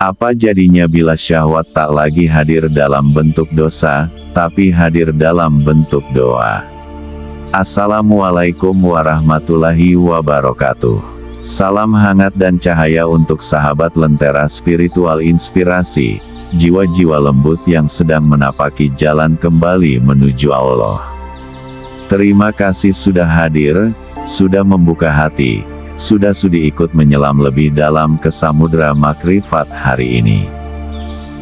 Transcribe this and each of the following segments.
Apa jadinya bila syahwat tak lagi hadir dalam bentuk dosa, tapi hadir dalam bentuk doa? Assalamualaikum warahmatullahi wabarakatuh. Salam hangat dan cahaya untuk sahabat Lentera Spiritual Inspirasi, jiwa-jiwa lembut yang sedang menapaki jalan kembali menuju Allah. Terima kasih sudah hadir, sudah membuka hati, sudah sudi ikut menyelam lebih dalam ke samudera makrifat hari ini.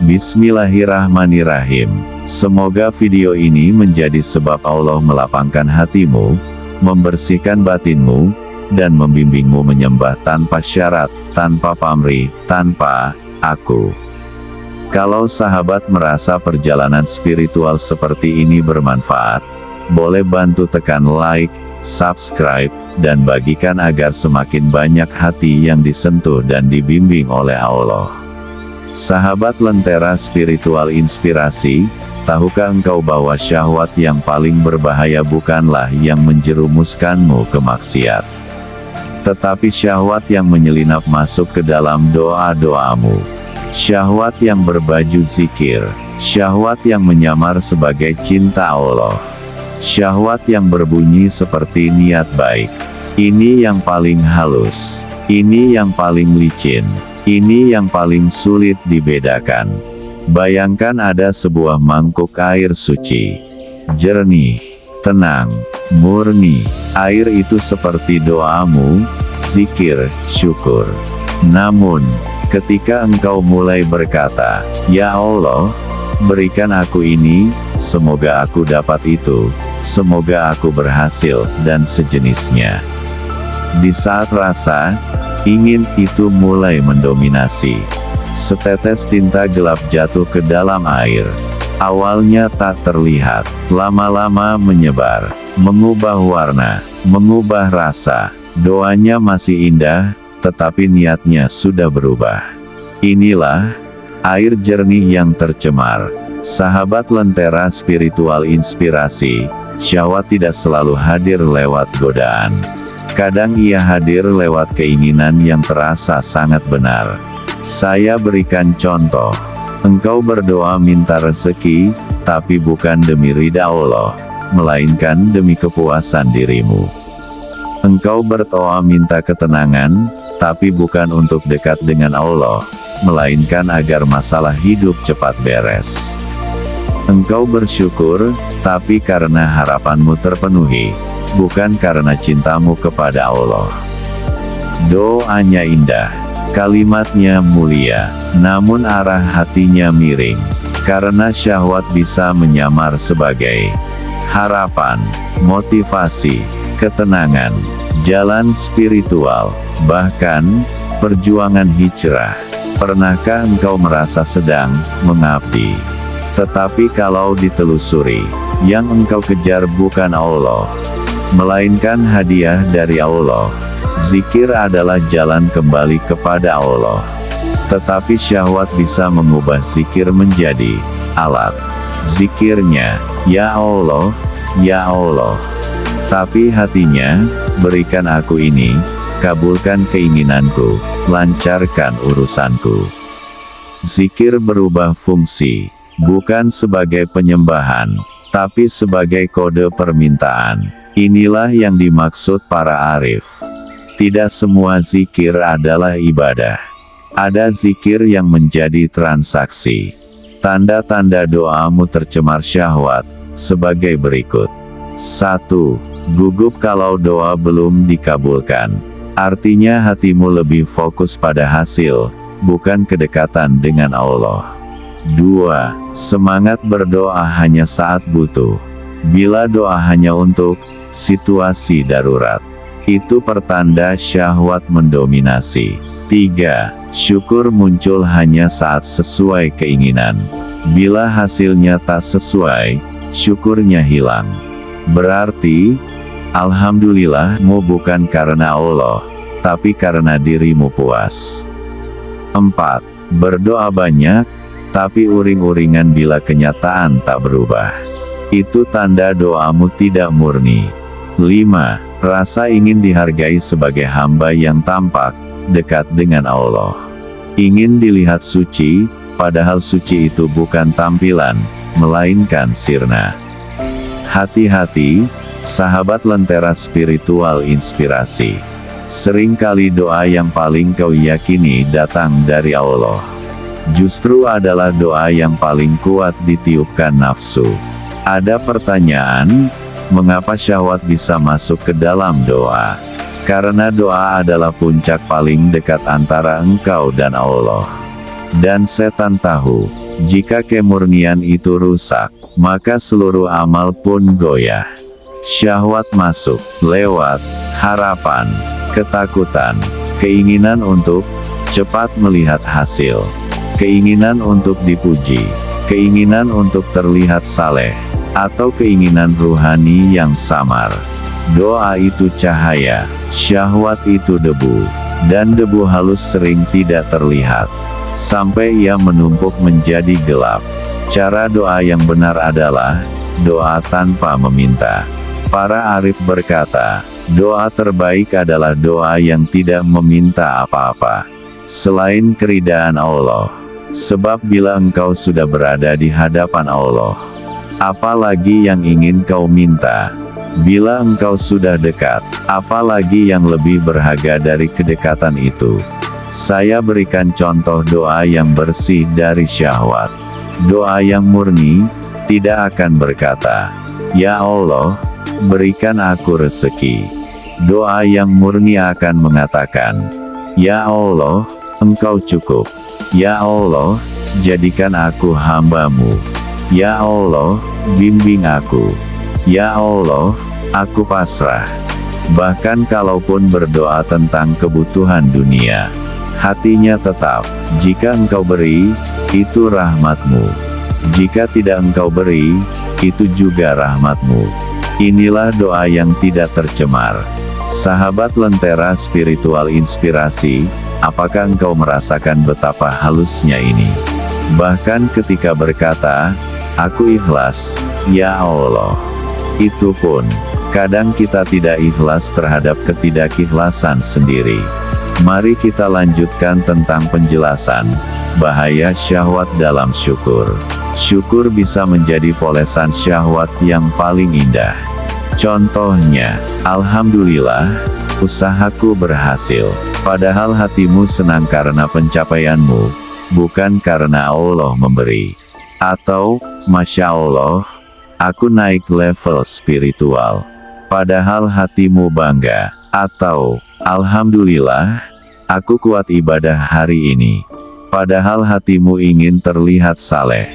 Bismillahirrahmanirrahim. Semoga video ini menjadi sebab Allah melapangkan hatimu, membersihkan batinmu, dan membimbingmu menyembah tanpa syarat, tanpa pamrih, tanpa aku. Kalau sahabat merasa perjalanan spiritual seperti ini bermanfaat, boleh bantu tekan like, subscribe, dan bagikan agar semakin banyak hati yang disentuh dan dibimbing oleh Allah. Sahabat Lentera Spiritual Inspirasi, tahukah engkau bahwa syahwat yang paling berbahaya bukanlah yang menjerumuskanmu ke maksiat, tetapi syahwat yang menyelinap masuk ke dalam doa-doamu. Syahwat yang berbaju zikir, syahwat yang menyamar sebagai cinta Allah, syahwat yang berbunyi seperti niat baik. Ini yang paling halus, ini yang paling licin, ini yang paling sulit dibedakan. Bayangkan ada sebuah mangkuk air suci, jernih, tenang, murni. Air itu seperti doamu, zikir, syukur. Namun, ketika engkau mulai berkata, "Ya Allah, berikan aku ini, semoga aku dapat itu, semoga aku berhasil," dan sejenisnya. Di saat rasa ingin itu mulai mendominasi, setetes tinta gelap jatuh ke dalam air. Awalnya tak terlihat, lama-lama menyebar, mengubah warna, mengubah rasa. Doanya masih indah, tetapi niatnya sudah berubah. Inilah air jernih yang tercemar. Sahabat Lentera Spiritual Inspirasi, syahwat tidak selalu hadir lewat godaan. Kadang ia hadir lewat keinginan yang terasa sangat benar. Saya berikan contoh. Engkau berdoa minta rezeki, tapi bukan demi ridha Allah, melainkan demi kepuasan dirimu. Engkau berdoa minta ketenangan, tapi bukan untuk dekat dengan Allah, melainkan agar masalah hidup cepat beres. Engkau bersyukur, tapi karena harapanmu terpenuhi, bukan karena cintamu kepada Allah. Doanya indah, kalimatnya mulia, namun arah hatinya miring, karena syahwat bisa menyamar sebagai harapan, motivasi, ketenangan, jalan spiritual, bahkan perjuangan hijrah. Pernahkah engkau merasa sedang mengabdi, tetapi kalau ditelusuri, yang engkau kejar bukan Allah, melainkan hadiah dari Allah? Zikir adalah jalan kembali kepada Allah, tetapi syahwat bisa mengubah zikir menjadi alat. Zikirnya, "Ya Allah, ya Allah," tapi hatinya, "Berikan aku ini, kabulkan keinginanku, lancarkan urusanku." Zikir berubah fungsi, bukan sebagai penyembahan, tapi sebagai kode permintaan. Inilah yang dimaksud para arif. Tidak semua zikir adalah ibadah. Ada zikir yang menjadi transaksi. Tanda-tanda doamu tercemar syahwat, sebagai berikut. 1. Gugup kalau doa belum dikabulkan. Artinya hatimu lebih fokus pada hasil, bukan kedekatan dengan Allah. 2. Semangat berdoa hanya saat butuh. Bila doa hanya untuk situasi darurat, itu pertanda syahwat mendominasi. 3. Syukur muncul hanya saat sesuai keinginan. Bila hasilnya tak sesuai, syukurnya hilang. Berarti, alhamdulillahmu bukan karena Allah, tapi karena dirimu puas. 4. Berdoa banyak, tapi uring-uringan bila kenyataan tak berubah. Itu tanda doamu tidak murni. 5. Rasa ingin dihargai sebagai hamba yang tampak dekat dengan Allah. Ingin dilihat suci, padahal suci itu bukan tampilan, melainkan sirna. Hati-hati, sahabat Lentera Spiritual Inspirasi. Seringkali doa yang paling kau yakini datang dari Allah, justru adalah doa yang paling kuat ditiupkan nafsu. Ada pertanyaan, mengapa syahwat bisa masuk ke dalam doa? Karena doa adalah puncak paling dekat antara engkau dan Allah. Dan setan tahu, jika kemurnian itu rusak, maka seluruh amal pun goyah. Syahwat masuk lewat harapan, ketakutan, keinginan untuk cepat melihat hasil, keinginan untuk dipuji, keinginan untuk terlihat saleh, atau keinginan ruhani yang samar. Doa itu cahaya, syahwat itu debu, dan debu halus sering tidak terlihat, sampai ia menumpuk menjadi gelap. Cara doa yang benar adalah doa tanpa meminta. Para arif berkata, doa terbaik adalah doa yang tidak meminta apa-apa selain keridaan Allah. Sebab bila engkau sudah berada di hadapan Allah, apalagi yang ingin kau minta? Bila engkau sudah dekat, apalagi yang lebih berharga dari kedekatan itu? Saya berikan contoh doa yang bersih dari syahwat. Doa yang murni, tidak akan berkata, "Ya Allah, berikan aku rezeki." Doa yang murni akan mengatakan, "Ya Allah, Engkau cukup. Ya Allah, jadikan aku hamba-Mu. Ya Allah, bimbing aku. Ya Allah, aku pasrah." Bahkan kalaupun berdoa tentang kebutuhan dunia, hatinya tetap, jika engkau beri, itu rahmat-Mu. Jika tidak engkau beri, itu juga rahmat-Mu. Inilah doa yang tidak tercemar. Sahabat Lentera Spiritual Inspirasi, apakah engkau merasakan betapa halusnya ini? Bahkan ketika berkata, "Aku ikhlas, ya Allah." Itu pun, kadang kita tidak ikhlas terhadap ketidakikhlasan sendiri. Mari kita lanjutkan tentang penjelasan bahaya syahwat dalam syukur. Syukur bisa menjadi polesan syahwat yang paling indah. Contohnya, alhamdulillah, usahaku berhasil. Padahal hatimu senang karena pencapaianmu, bukan karena Allah memberi. Atau, Masya Allah, aku naik level spiritual. Padahal hatimu bangga. Atau, Alhamdulillah, aku kuat ibadah hari ini. Padahal hatimu ingin terlihat saleh.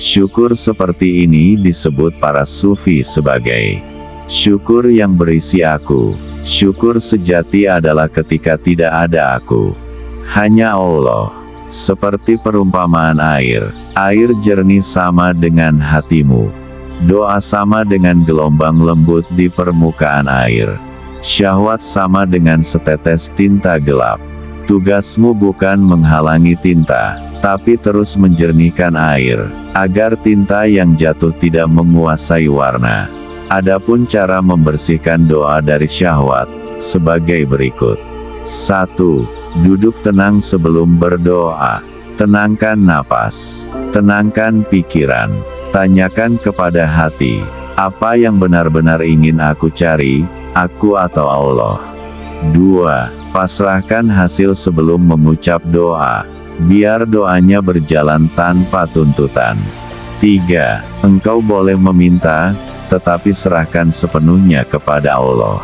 Syukur seperti ini disebut para sufi sebagai syukur yang berisi aku. Syukur sejati adalah ketika tidak ada aku, hanya Allah. Seperti perumpamaan air. Air jernih sama dengan hatimu. Doa sama dengan gelombang lembut di permukaan air. Syahwat sama dengan setetes tinta gelap. Tugasmu bukan menghalangi tinta, tapi terus menjernihkan air, agar tinta yang jatuh tidak menguasai warna. Adapun cara membersihkan doa dari syahwat, sebagai berikut. 1. Duduk tenang sebelum berdoa. Tenangkan napas. Tenangkan pikiran. Tanyakan kepada hati, apa yang benar-benar ingin aku cari, aku atau Allah? 2. Pasrahkan hasil sebelum mengucap doa. Biar doanya berjalan tanpa tuntutan. 3. Engkau boleh meminta, tetapi serahkan sepenuhnya kepada Allah.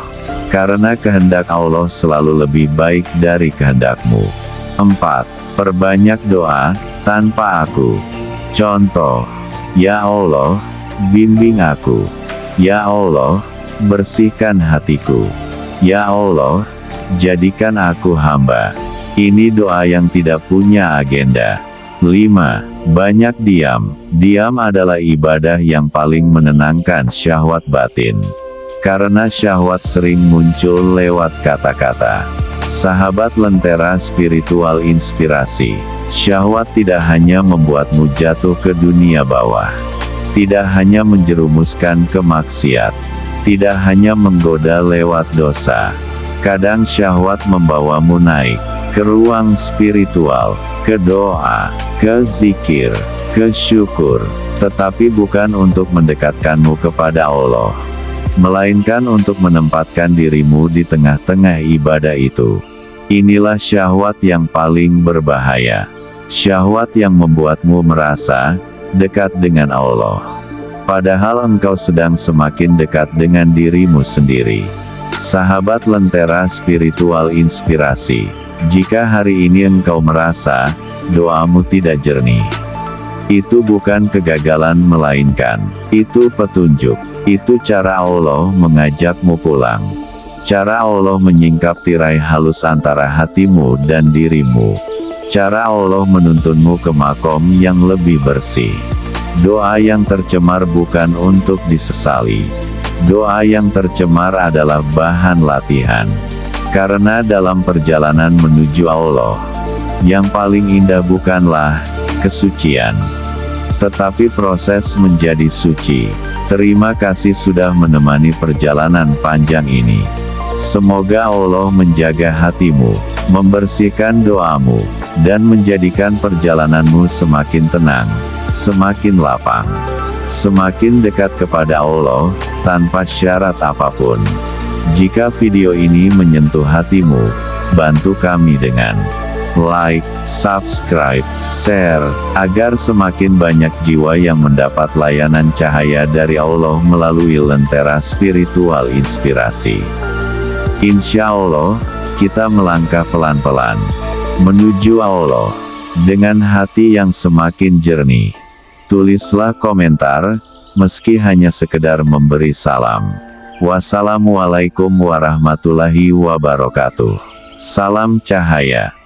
Karena kehendak Allah selalu lebih baik dari kehendakmu. 4. Perbanyak doa, tanpa aku. Contoh, ya Allah, bimbing aku. Ya Allah, bersihkan hatiku. Ya Allah, jadikan aku hamba. Ini doa yang tidak punya agenda. 5. Banyak diam. Diam adalah ibadah yang paling menenangkan syahwat batin. Karena syahwat sering muncul lewat kata-kata. Sahabat Lentera Spiritual Inspirasi, syahwat tidak hanya membuatmu jatuh ke dunia bawah. Tidak hanya menjerumuskan ke maksiat. Tidak hanya menggoda lewat dosa. Kadang syahwat membawamu naik ke ruang spiritual, ke doa, ke zikir, ke syukur, tetapi bukan untuk mendekatkanmu kepada Allah, melainkan untuk menempatkan dirimu di tengah-tengah ibadah itu. Inilah syahwat yang paling berbahaya. Syahwat yang membuatmu merasa dekat dengan Allah, padahal engkau sedang semakin dekat dengan dirimu sendiri. Sahabat Lentera Spiritual Inspirasi, jika hari ini engkau merasa doamu tidak jernih, itu bukan kegagalan melainkan itu petunjuk. Itu cara Allah mengajakmu pulang. Cara Allah menyingkap tirai halus antara hatimu dan dirimu. Cara Allah menuntunmu ke makom yang lebih bersih. Doa yang tercemar bukan untuk disesali. Doa yang tercemar adalah bahan latihan. Karena dalam perjalanan menuju Allah, yang paling indah bukanlah kesucian, tetapi proses menjadi suci. Terima kasih sudah menemani perjalanan panjang ini. Semoga Allah menjaga hatimu, membersihkan doamu, dan menjadikan perjalananmu semakin tenang, semakin lapang, semakin dekat kepada Allah, tanpa syarat apapun. Jika video ini menyentuh hatimu, bantu kami dengan like, subscribe, share, agar semakin banyak jiwa yang mendapat layanan cahaya dari Allah melalui Lentera Spiritual Inspirasi. Insya Allah, kita melangkah pelan-pelan menuju Allah dengan hati yang semakin jernih. Tulislah komentar, meski hanya sekedar memberi salam. Wassalamualaikum warahmatullahi wabarakatuh. Salam cahaya.